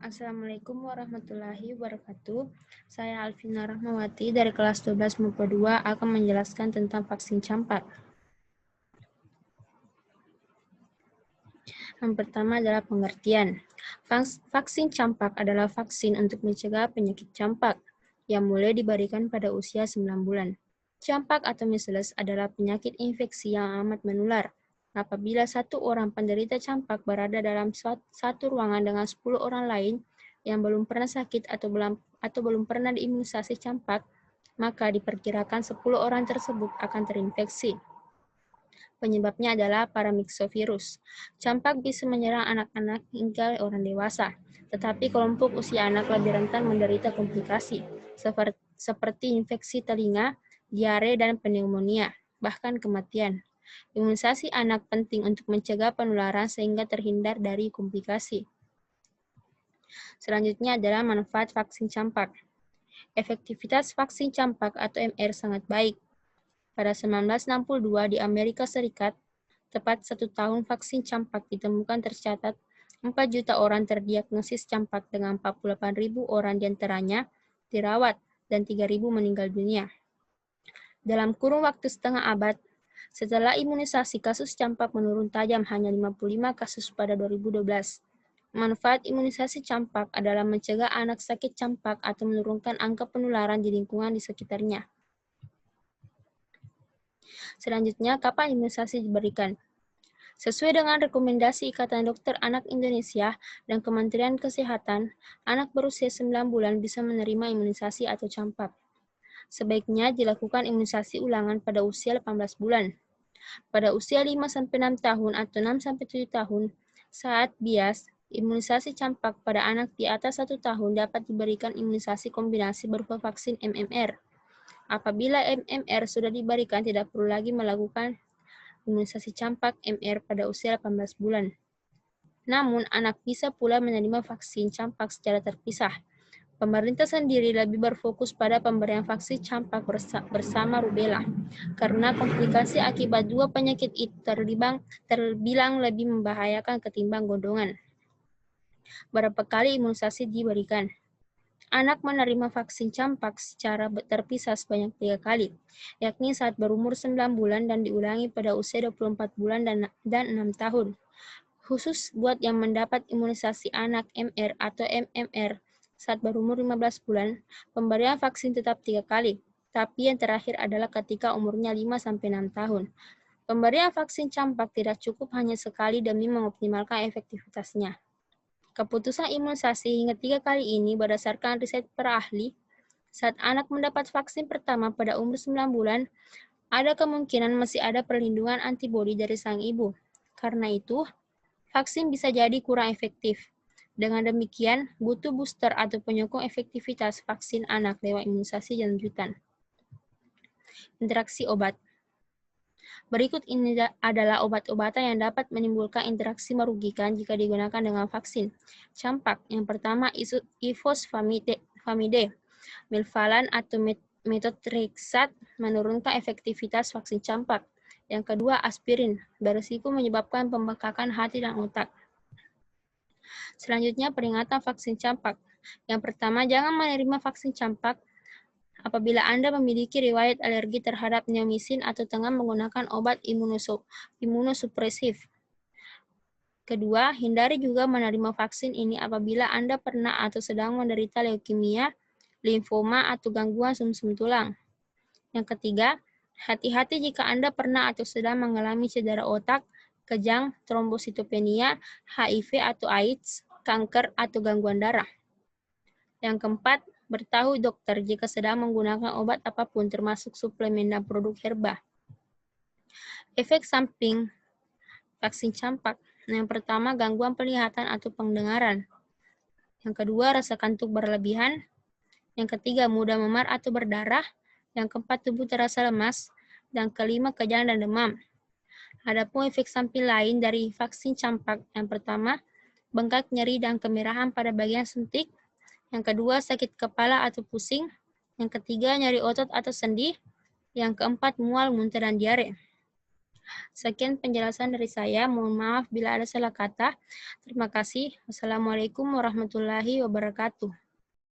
Assalamualaikum warahmatullahi wabarakatuh. Saya Alvina Rahmawati dari kelas 12 MUPA 2 akan menjelaskan tentang vaksin campak. Yang pertama adalah pengertian. Vaksin campak adalah vaksin untuk mencegah penyakit campak yang mulai diberikan pada usia 9 bulan. Campak atau measles adalah penyakit infeksi yang amat menular. Apabila satu orang penderita campak berada dalam satu ruangan dengan 10 orang lain yang belum pernah sakit atau belum pernah diimunisasi campak, maka diperkirakan 10 orang tersebut akan terinfeksi. Penyebabnya adalah paramyxovirus. Campak bisa menyerang anak-anak hingga orang dewasa, tetapi kelompok usia anak lebih rentan menderita komplikasi, seperti infeksi telinga, diare, dan pneumonia, bahkan kematian. Imunisasi anak penting untuk mencegah penularan sehingga terhindar dari komplikasi. Selanjutnya adalah manfaat vaksin campak. Efektivitas vaksin campak atau MR sangat baik. Pada 1962 di Amerika Serikat, tepat 1 tahun vaksin campak ditemukan tercatat 4 juta orang terdiagnosis campak dengan 48.000 orang diantaranya dirawat dan 3.000 meninggal dunia. Dalam kurun waktu setengah abad, setelah imunisasi kasus campak menurun tajam hanya 55 kasus pada 2012. Manfaat imunisasi campak adalah mencegah anak sakit campak atau menurunkan angka penularan di lingkungan di sekitarnya. Selanjutnya, kapan imunisasi diberikan? Sesuai dengan rekomendasi Ikatan Dokter Anak Indonesia dan Kementerian Kesehatan, anak berusia 9 bulan bisa menerima imunisasi atau campak. Sebaiknya dilakukan imunisasi ulangan pada usia 18 bulan. Pada usia 5-6 tahun atau 6-7 tahun, saat bias, imunisasi campak pada anak di atas 1 tahun dapat diberikan imunisasi kombinasi berupa vaksin MMR. Apabila MMR sudah diberikan, tidak perlu lagi melakukan imunisasi campak MR pada usia 18 bulan. Namun, anak bisa pula menerima vaksin campak secara terpisah. Pemerintah sendiri lebih berfokus pada pemberian vaksin campak bersama rubella, karena komplikasi akibat dua penyakit itu terbilang lebih membahayakan ketimbang gondongan. Berapa kali imunisasi diberikan? Anak menerima vaksin campak secara terpisah sebanyak 3 kali, yakni saat berumur 9 bulan dan diulangi pada usia 24 bulan dan 6 tahun. Khusus buat yang mendapat imunisasi anak MR atau MMR saat berumur 15 bulan, pemberian vaksin tetap 3 kali, tapi yang terakhir adalah ketika umurnya 5-6 tahun. Pemberian vaksin campak tidak cukup hanya sekali demi mengoptimalkan efektivitasnya. Keputusan imunisasi hingga 3 kali ini berdasarkan riset para ahli. Saat anak mendapat vaksin pertama pada umur 9 bulan, ada kemungkinan masih ada perlindungan antibodi dari sang ibu. Karena itu, vaksin bisa jadi kurang efektif. Dengan demikian, butuh booster atau penyokong efektivitas vaksin anak lewat imunisasi lanjutan. Interaksi obat. Berikut ini adalah obat-obatan yang dapat menimbulkan interaksi merugikan jika digunakan dengan vaksin campak. Yang pertama, ifosfamide, milvalan atau methotrexate menurunkan efektivitas vaksin campak. Yang kedua, aspirin, berisiko menyebabkan pembengkakan hati dan otak. Selanjutnya, peringatan vaksin campak. Yang pertama, jangan menerima vaksin campak apabila Anda memiliki riwayat alergi terhadap neomycin atau tengah menggunakan obat imunosupresif. Kedua, hindari juga menerima vaksin ini apabila Anda pernah atau sedang menderita leukemia, limfoma, atau gangguan sumsum tulang. Yang ketiga, hati-hati jika Anda pernah atau sedang mengalami cedera otak, kejang, trombositopenia, HIV atau AIDS, kanker, atau gangguan darah. Yang keempat, beritahu dokter jika sedang menggunakan obat apapun termasuk suplemen dan produk herba. Efek samping vaksin campak. Yang pertama, gangguan penglihatan atau pendengaran. Yang kedua, rasa kantuk berlebihan. Yang ketiga, mudah memar atau berdarah. Yang keempat, tubuh terasa lemas. Dan kelima, kejang dan demam. Adapun efek samping lain dari vaksin campak. Yang pertama, bengkak, nyeri, dan kemerahan pada bagian suntik. Yang kedua, sakit kepala atau pusing. Yang ketiga, nyeri otot atau sendi. Yang keempat, mual, muntah, dan diare. Sekian penjelasan dari saya. Mohon maaf bila ada salah kata. Terima kasih. Wassalamualaikum warahmatullahi wabarakatuh.